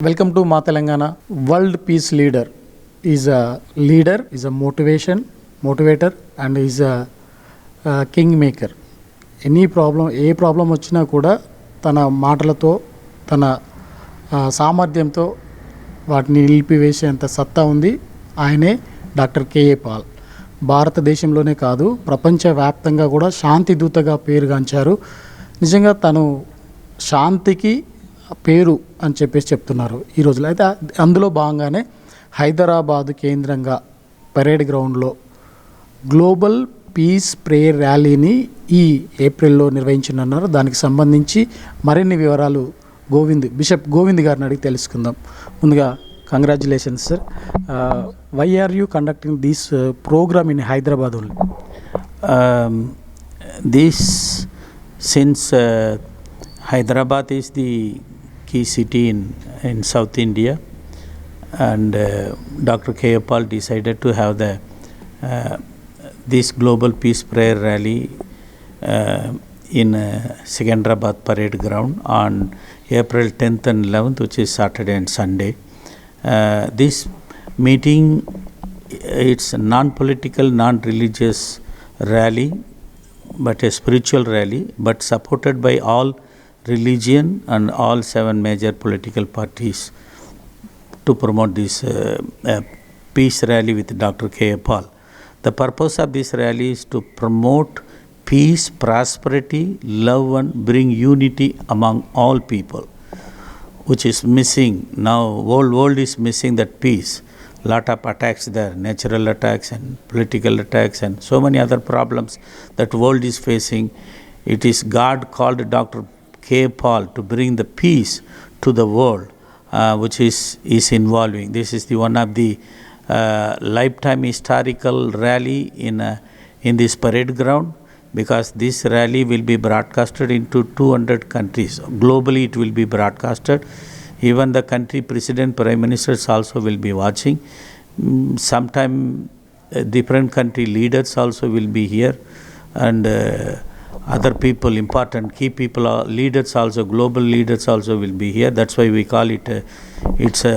Welcome to Ma Telangana. World peace leader is a motivator, and is a kingmaker. Any problem, A problem వచ్చినా కూడా తన మాటలతో తన సామర్థ్యంతో వాటిని నిలిపివేసేంత సత్తా ఉంది. ఆయనే డాక్టర్ కేఏ పాల్. భారతదేశంలోనే కాదు ప్రపంచవ్యాప్తంగా కూడా శాంతి దూతగా పేరుగాంచారు. నిజంగా తను శాంతికి పేరు అని చెప్పేసి చెప్తున్నారు ఈ రోజులో. అయితే అందులో భాగంగానే హైదరాబాద్ కేంద్రంగా పరేడ్ గ్రౌండ్లో గ్లోబల్ పీస్ ప్రేయర్ ర్యాలీని ఈ ఏప్రిల్లో నిర్వహించనున్నారు. దానికి సంబంధించి మరిన్ని వివరాలు బిషప్ గోవింద్ గారిని అడిగి తెలుసుకుందాం. ముందుగా congratulations sir. Why are you conducting this programme in Hyderabad only? Since Hyderabad is the key city in South India, and Dr. K.A. Paul decided to have this global peace prayer rally in Secunderabad Parade Ground on April 10th and 11th, which is Saturday and Sunday. This meeting, it's a non-political, non-religious rally, but a spiritual rally, but supported by all religion and all 7 major political parties to promote this peace rally with Dr. K.A. Paul. The purpose of this rally is to promote peace, prosperity, love, and bring unity among all people, which is missing now. Whole world is missing that peace. Lot of attacks there, natural attacks and political attacks and so many other problems that world is facing. It is God called Dr. K. Paul to bring the peace to the world, which is involving. This is the one of the lifetime historical rally in this parade ground, because this rally will be broadcasted into 200 countries. Globally it will be broadcasted. Even the country president, prime ministers also will be watching. Sometime different country leaders also will be here, and other people, important key people, leaders also, global leaders also will be here. That's why we call it it's a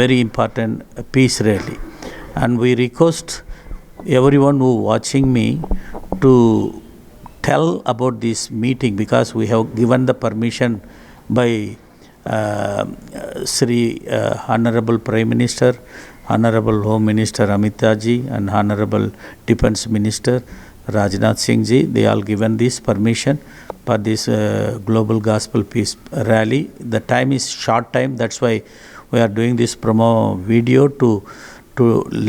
very important peace rally. And we request everyone who watching me to tell about this meeting, because we have given the permission by Sri Honorable Prime Minister, Honorable Home Minister Amit Ji, and Honorable Defense Minister Rajnath Singh Ji. They all given this permission for this global gospel peace rally. The time is short time, that's why we are doing this promo video to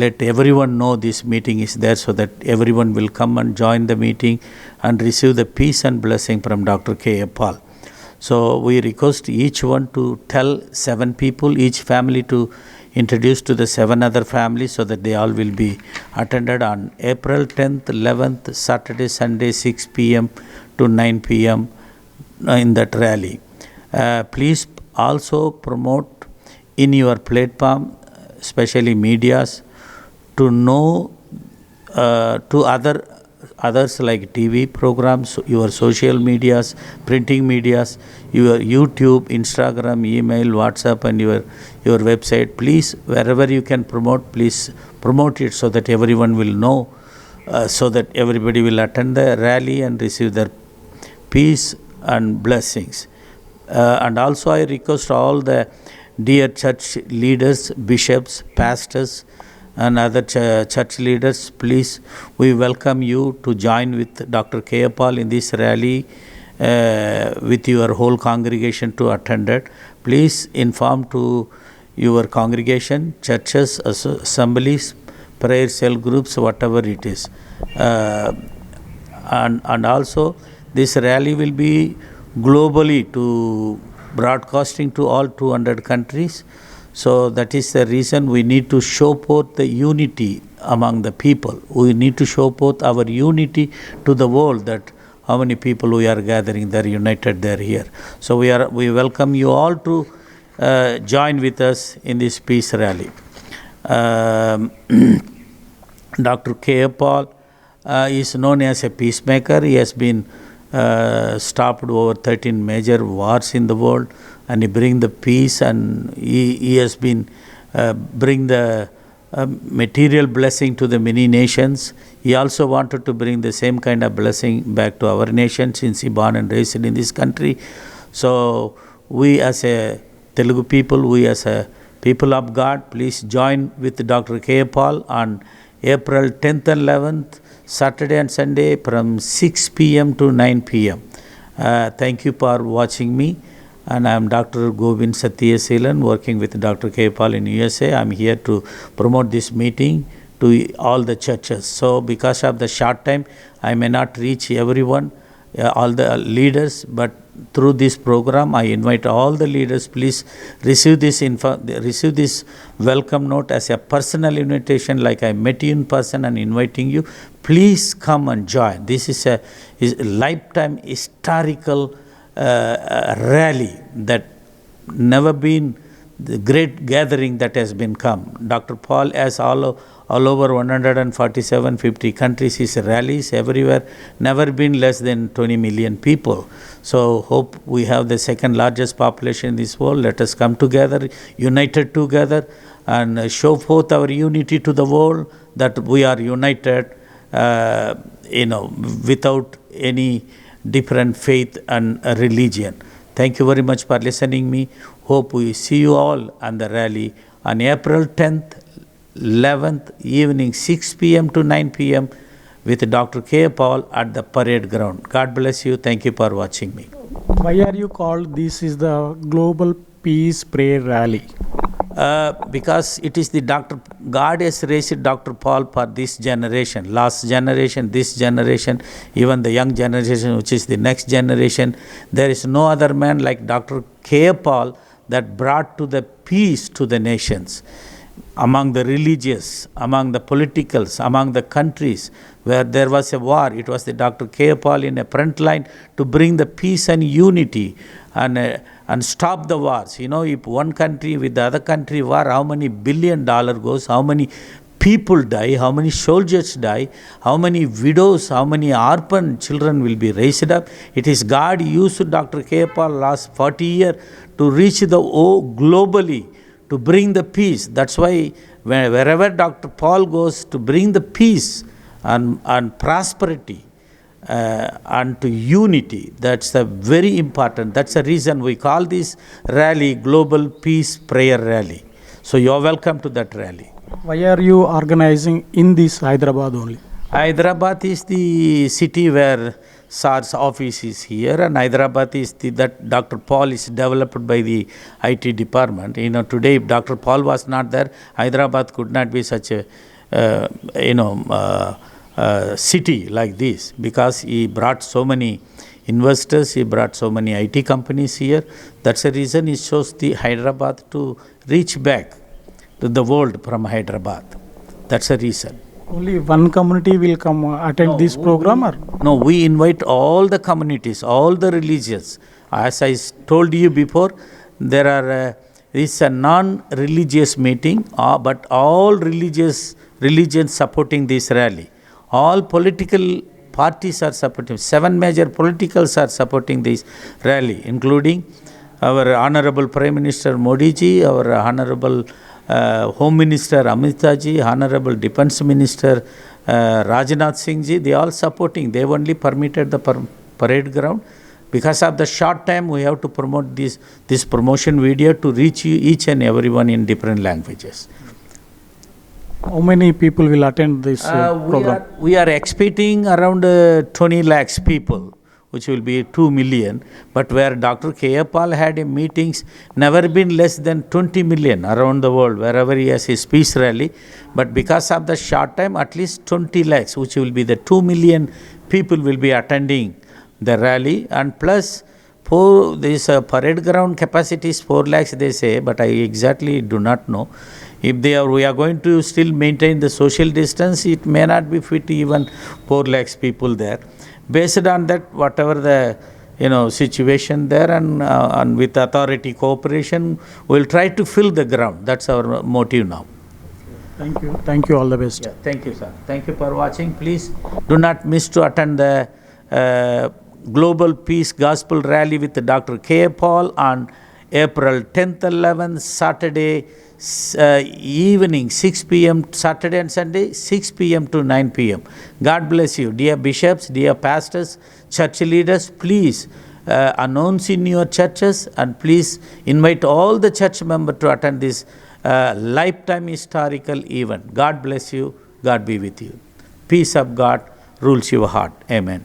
let everyone know this meeting is there, so that everyone will come and join the meeting and receive the peace and blessing from Dr. K.A. Paul. So we request each one to tell 7 people, each family to introduce to the 7 other families, so that they all will be attended on April 10th, 11th, Saturday, Sunday, 6 p.m. to 9 p.m. in that rally. Please also promote in your platform, especially medias, to know to others like TV programs, your social medias, printing medias, your YouTube, Instagram, email, WhatsApp, and your website. Please, wherever you can promote, please promote it, so that everyone will know, so that everybody will attend the rally and receive their peace and blessings. And also I request all the dear church leaders, bishops, pastors, and other church leaders, please, we welcome you to join with Dr. K.A. Paul in this rally with your whole congregation to attend it. Please inform to your congregation, churches, assemblies, prayer cell groups, whatever it is. And also this rally will be globally to broadcasting to all 200 countries. So that is the reason we need to show forth the unity among the people. We need to show forth our unity to the world, that how many people we are gathering, they're united, they're here. So we welcome you all to join with us in this peace rally. Dr. K.A. Paul is known as a peacemaker. He has been stopped over 13 major wars in the world, and he bring the peace, and he has been bring the material blessing to the many nations. He also wanted to bring the same kind of blessing back to our nation since he born and raised in this country. So we as a Telugu people, we as a people of God, please join with Dr. K. Paul on April 10th and 11th, Saturday and Sunday from 6 p.m. to 9 p.m. Thank you for watching me. And I am Dr. Govind Satyaseelan, working with Dr. K. Paul in USA. I am here to promote this meeting to all the churches. So because of the short time, I may not reach everyone, all the leaders, but through this program, I invite all the leaders, please receive this welcome note as a personal invitation, like I met you in person and inviting you. Please come and join. This is a lifetime historical rally that never been the great gathering that has been come. Dr. Paul has all over 147-50 countries, his rallies everywhere, never been less than 20 million people. So hope we have the second largest population in this world. Let us come together, united together, and show forth our unity to the world, that we are united, without any different faith and religion. Thank you very much for listening me. Hope we see you all on the rally on April 10th, 11th, evening 6 p.m. to 9 p.m. with Dr. K. Paul at the parade ground. God bless you. Thank you for watching me. Why are you called this is the Global Peace Prayer Rally? Because it is the God has raised Dr. Paul for this generation, last generation, this generation, even the young generation, which is the next generation. There is no other man like Dr. K. Paul that brought to the peace to the nations, among the religious, among the politicals, among the countries where there was a war. It was the Dr. K. Paul in a front line to bring the peace and unity and stop the wars. If one country with the other country war, how many $1 billion goes, how many people die, how many soldiers die, how many widows, how many orphan children will be raised up. It is God used Dr. K. Paul last 40 years to reach the globally, to bring the peace. That's why wherever Dr. Paul goes, to bring the peace and prosperity and to unity. That's a very important. That's the reason we call this rally Global Peace Prayer Rally. So you are welcome to that rally. Why are you organizing in this Hyderabad only? Hyderabad is the city where SARS office is here, and Hyderabad is that Dr. Paul is developed by the IT department. Today if Dr. Paul was not there, Hyderabad could not be such a city like this, because he brought so many investors, he brought so many IT companies here. That's the reason he chose the Hyderabad to reach back to the world from Hyderabad. That's the reason. Only one community will come attend this program, or? No, we invite all the communities, all the religions. As I told you before, it's a non-religious meeting, but all religions supporting this rally. All political parties are supporting. 7 major politicals are supporting this rally, including our Honorable Prime Minister Modi ji, our Honorable Home Minister Amit Shah ji, Honorable Defense Minister Rajnath Singh ji. They all supporting. They only permitted the parade ground. Because of the short time, we have to promote this promotion video to reach each and everyone in different languages. How many people will attend this program? We are expecting around 20 lakhs people, which will be 2 million. But where Dr. K. Paul had meetings, never been less than 20 million around the world, wherever he has his peace rally. But because of the short time, at least 20 lakhs, which will be the 2 million people will be attending the rally. And plus, this parade ground capacity is 4 lakhs, they say, but I exactly do not know. If we are going to still maintain the social distance, it may not be fit even 4 lakhs people there. Based on that, whatever the situation there, and with authority cooperation, we'll try to fill the ground. That's our motive now. Thank you. Thank you. All the best. Yeah, thank you, sir. Thank you for watching. Please do not miss to attend the Global Peace Gospel Rally with Dr. K. Paul on April 10th, 11th, Saturday evening, 6 p.m. Saturday and Sunday, 6 p.m. to 9 p.m. God bless you. Dear bishops, dear pastors, church leaders, please announce in your churches and please invite all the church members to attend this lifetime historical event. God bless you. God be with you. Peace of God rules your heart. Amen.